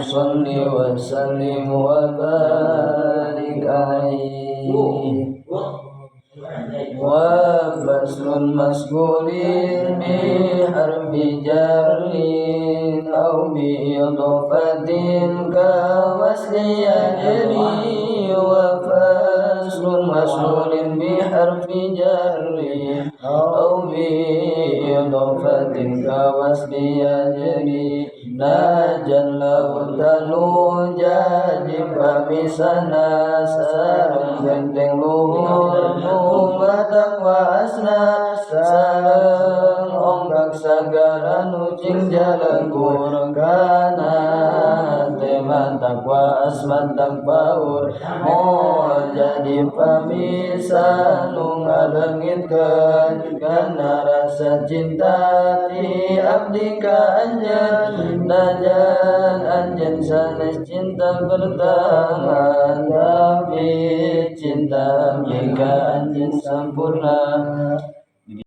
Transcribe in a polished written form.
sholli wa sallim wa barik alaihi. Wa faslun maskulin bi harfi jarrin aw bi idhafatin ka wasli yajri. Wa faslun maskulin bi harfi jarrin aw bi idhafatin ka wasli yajri. Najan lautanu jadi pamisana sareng benteng luhur matak wasna sareng onggak sagara nucing jalan kurgana matak was matak baur mau jadi pamisan ngalengitkeun kana rasa cinta ti abdi ka anjeun. Najan anjeun sanes cinta bertahan tapi cinta abdi ka anjeun sampurna.